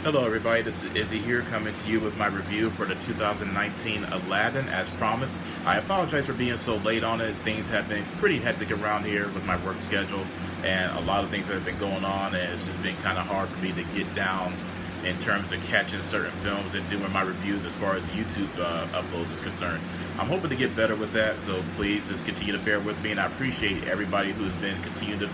Hello, everybody. This is Izzy here, coming to you with my review for the 2019 Aladdin. As promised, I apologize for being so late on it. Things have been pretty hectic around here with my work schedule, and a lot of things that have been going on, and it's just been kind of hard for me to get down in terms of catching certain films and doing my reviews as far as YouTube uploads is concerned. I'm hoping to get better with that, so please just continue to bear with me, and I appreciate everybody who's been continuing to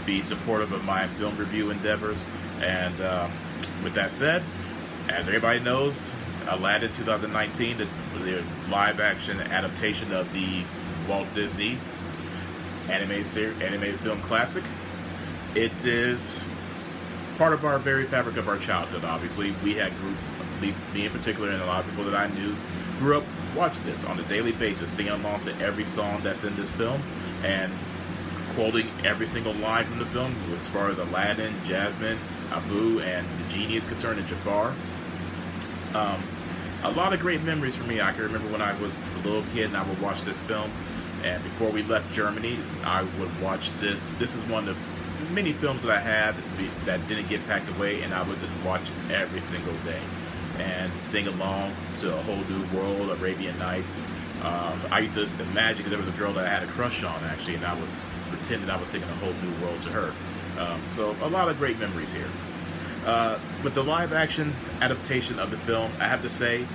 be supportive of my film review endeavors. And with that said, as everybody knows, Aladdin 2019, the live-action adaptation of the Walt Disney animated film classic. It is part of our very fabric of our childhood. Obviously, we had at least me in particular, and a lot of people that I knew, grew up watching this on a daily basis, singing along to every song that's in this film, and quoting every single line from the film as far as Aladdin, Jasmine, Abu, and the genie is concerned, and Jafar. A lot of great memories for me. I can remember when I was a little kid and I would watch this film, and before we left Germany, I would watch this. This is one of the many films that I had that didn't get packed away, and I would just watch every single day and sing along to A Whole New World, Arabian Nights. I used to imagine, because there was a girl that I had a crush on, actually, and I was pretending I was singing A Whole New World to her. So a lot of great memories here. With the live-action adaptation of the film, I have to say,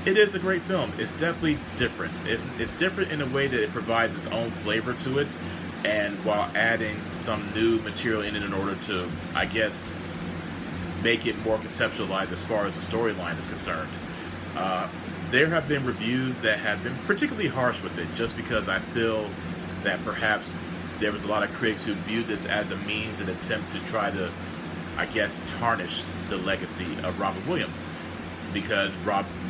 it is a great film. It's definitely different. It's different in a way that it provides its own flavor to it, and while adding some new material in it in order to, I guess, make it more conceptualized as far as the storyline is concerned. There have been reviews that have been particularly harsh with it, just because I feel that perhaps there was a lot of critics who viewed this as a means and attempt to try to, I guess, tarnish the legacy of Robin Williams, because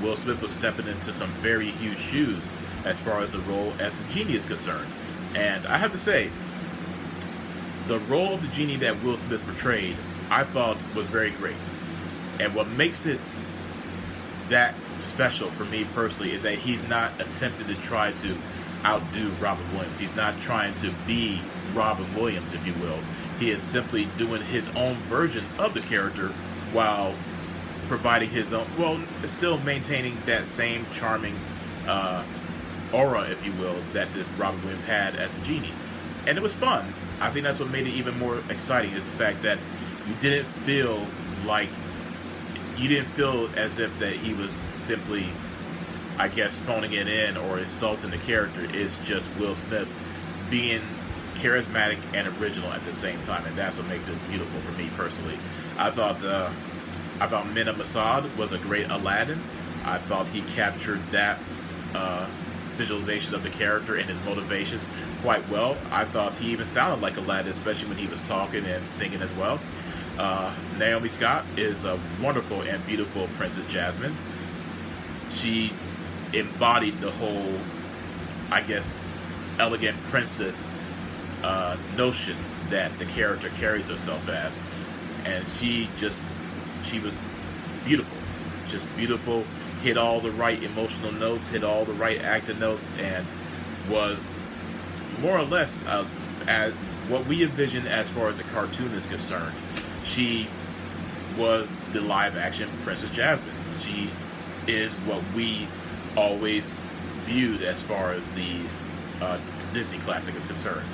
Will Smith was stepping into some very huge shoes as far as the role as the genie is concerned. And I have to say, the role of the genie that Will Smith portrayed, I thought was very great. And what makes it that special for me personally is that he's not attempting to try to outdo Robin Williams. He's not trying to be Robin Williams, if you will. He is simply doing his own version of the character while providing his own, well, still maintaining that same charming aura, if you will, that Robin Williams had as a genie. And it was fun. I think that's what made it even more exciting, is the fact that you didn't feel as if that he was simply, I guess, phoning it in or insulting the character. It's just Will Smith being charismatic and original at the same time, and that's what makes it beautiful for me personally. I thought Mena Massoud was a great Aladdin. I thought he captured that visualization of the character and his motivations quite well. I thought he even sounded like Aladdin, especially when he was talking and singing as well. Naomi Scott is a wonderful and beautiful Princess Jasmine. She embodied the whole, I guess, elegant princess notion that the character carries herself as. And she was beautiful. Just beautiful, hit all the right emotional notes, hit all the right acting notes, and was more or less as what we envision as far as a cartoon is concerned. She was the live-action Princess Jasmine. She is what we always viewed as far as the Disney classic is concerned.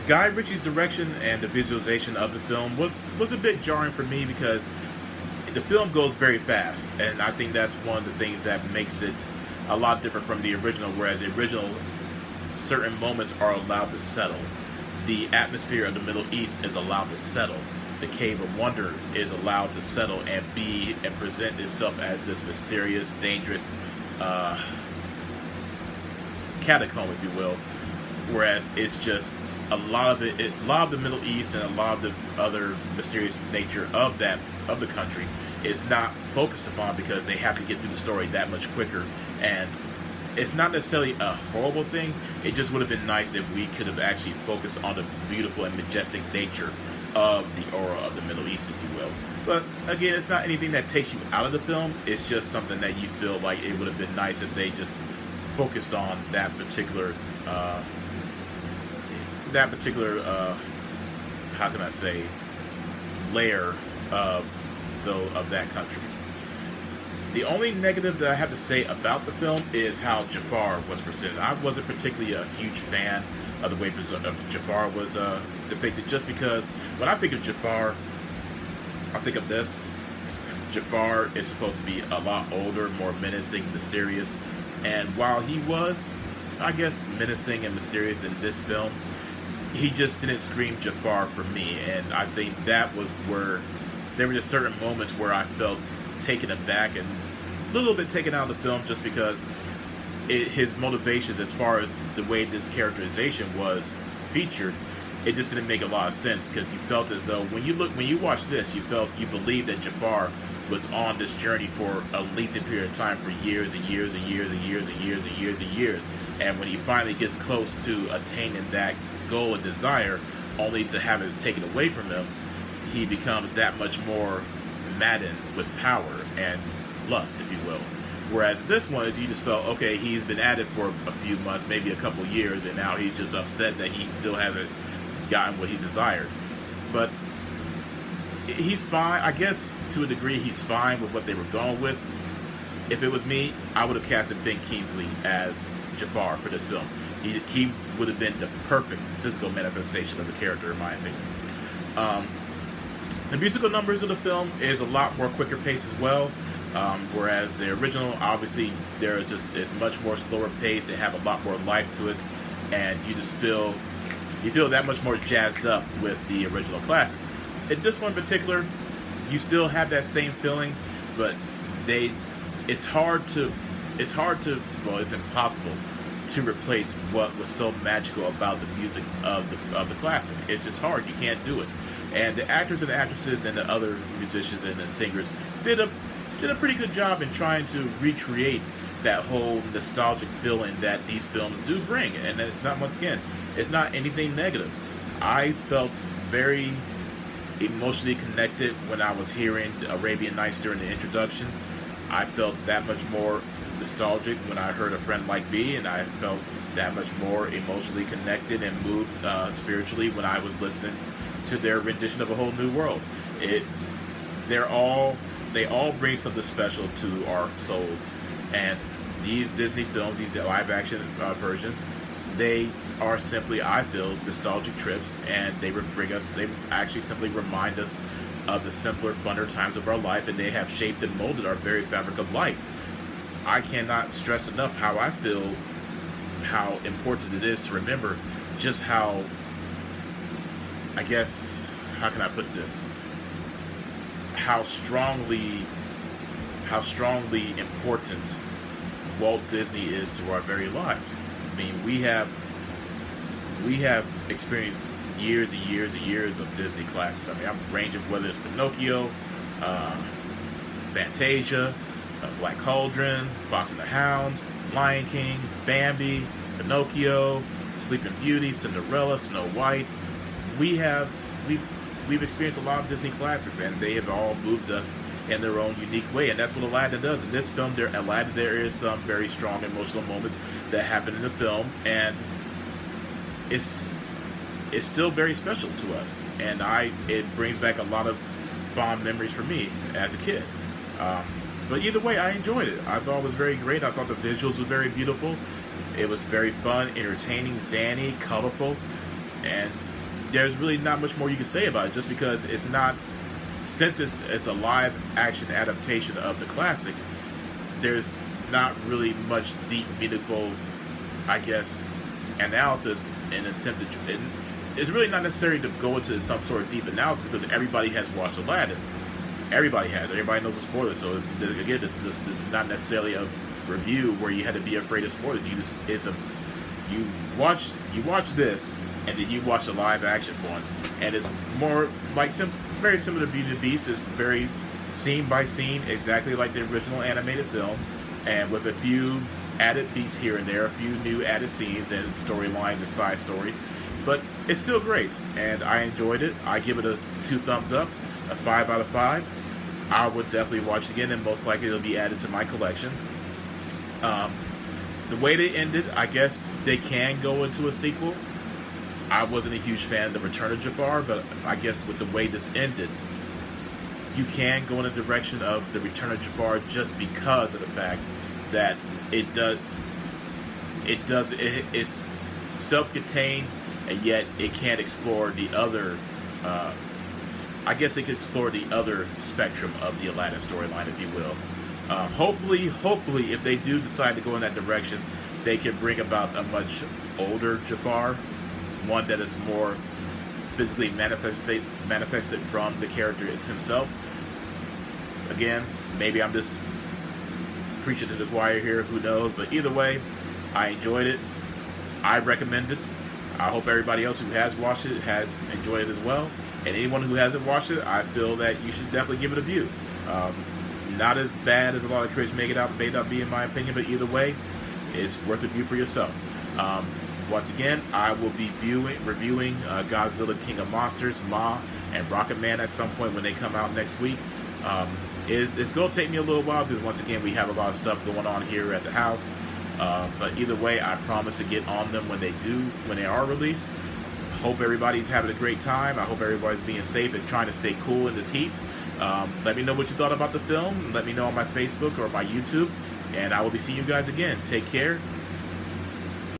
Guy Ritchie's direction and the visualization of the film was a bit jarring for me, because the film goes very fast, and I think that's one of the things that makes it a lot different from the original, whereas the original, certain moments are allowed to settle. The atmosphere of the Middle East is allowed to settle. The Cave of Wonder is allowed to settle and present itself as this mysterious, dangerous catacomb, if you will. Whereas it's just a lot of the Middle East and a lot of the other mysterious nature of the country is not focused upon, because they have to get through the story that much quicker. And it's not necessarily a horrible thing. It just would have been nice if we could have actually focused on the beautiful and majestic nature of the aura of the Middle East, if you will. But again, it's not anything that takes you out of the film. It's just something that you feel like it would have been nice if they just focused on that particular how can I say, layer of that country. The only negative that I have to say about the film is how Jafar was presented. I wasn't particularly a huge fan of the way Jafar was depicted, just because when I think of Jafar, I think of this. Jafar is supposed to be a lot older, more menacing, mysterious, and while he was, I guess, menacing and mysterious in this film, he just didn't scream Jafar for me, and I think that was where there were just certain moments where I felt taken aback and a little bit taken out of the film, just because his motivations, as far as the way this characterization was featured, it just didn't make a lot of sense, because you felt as though when you watched this, you believed that Jafar was on this journey for a lengthy period of time, for years and years and years and years and years and years and years, and when he finally gets close to attaining that goal and desire, only to have it taken away from him, he becomes that much more maddened with power and lust, if you will. Whereas this one, you just felt, okay, he's been at it for a few months, maybe a couple years, and now he's just upset that he still hasn't gotten what he desired. But he's fine. I guess to a degree he's fine with what they were going with. If it was me, I would have casted Ben Kingsley as Jafar for this film. He would have been the perfect physical manifestation of the character, in my opinion. The musical numbers of the film is a lot more quicker pace as well. Whereas the original, obviously, it's much more slower pace. They have a lot more life to it, and you feel that much more jazzed up with the original classic. In this one in particular, you still have that same feeling, but it's impossible to replace what was so magical about the music of the classic. It's just hard. You can't do it. And the actors and the actresses and the other musicians and the singers did a pretty good job in trying to recreate that whole nostalgic feeling that these films do bring. And it's not, once again, it's not anything negative. I felt very emotionally connected when I was hearing Arabian Nights during the introduction. I felt that much more nostalgic when I heard A Friend Like Me, and I felt that much more emotionally connected and moved spiritually when I was listening to their rendition of A Whole New World. They all bring something special to our souls, and these Disney films, these live-action versions, they are simply, I feel, nostalgic trips, and they actually simply remind us of the simpler, funner times of our life, and they have shaped and molded our very fabric of life. I cannot stress enough how I feel, how important it is to remember just how, I guess, how can I put this? How strongly important Walt Disney is to our very lives. I mean, we have experienced years and years and years of Disney classics. I mean, I'm ranging whether it's Pinocchio, Fantasia, Black Cauldron, Fox and the Hound, Lion King, Bambi, Pinocchio, Sleeping Beauty, Cinderella, Snow White. We've experienced a lot of Disney classics, and they have all moved us in their own unique way, and that's what Aladdin does. In this film, Aladdin, there is some very strong emotional moments that happen in the film, and it's still very special to us, and it brings back a lot of fond memories for me as a kid. But either way, I enjoyed it. I thought it was very great. I thought the visuals were very beautiful. It was very fun, entertaining, zany, colorful, and there's really not much more you can say about it, just because it's not, since it's a live action adaptation of the classic, there's not really much deep, meaningful, I guess, analysis in an attempt to, it's really not necessary to go into some sort of deep analysis, because everybody has watched Aladdin. Everybody knows the spoilers, so again, this is not necessarily a review where you had to be afraid of spoilers. You watch this, and then you watch the live action one, and it's more like very similar to Beauty and the Beast. It's very scene by scene, exactly like the original animated film, and with a few added beats here and there, a few new added scenes and storylines and side stories. But it's still great, and I enjoyed it. I give it a 2 thumbs up, a 5 out of 5. I would definitely watch it again, and most likely it'll be added to my collection. The way they ended, I guess they can go into a sequel. I wasn't a huge fan of The Return of Jafar, but I guess with the way this ended, you can go in the direction of the Return of Jafar just because of the fact that it's self-contained, and yet it can't explore the other. I guess it can explore the other spectrum of the Aladdin storyline, if you will. Hopefully, if they do decide to go in that direction, they can bring about a much older Jafar, one that is more physically manifested from the character himself. Again, maybe I'm just preaching to the choir here, who knows, but either way, I enjoyed it. I recommend it. I hope everybody else who has watched it has enjoyed it as well. And anyone who hasn't watched it, I feel that you should definitely give it a view. Not as bad as a lot of critics may out be, in my opinion, but either way, it's worth a view for yourself. Once again, I will be reviewing Godzilla King of Monsters, Ma, and Rocket Man at some point when they come out next week. It's going to take me a little while because, once again, we have a lot of stuff going on here at the house. But either way, I promise to get on them when they are released. Hope everybody's having a great time. I hope everybody's being safe and trying to stay cool in this heat. Let me know what you thought about the film. Let me know on my Facebook or my YouTube. And I will be seeing you guys again. Take care.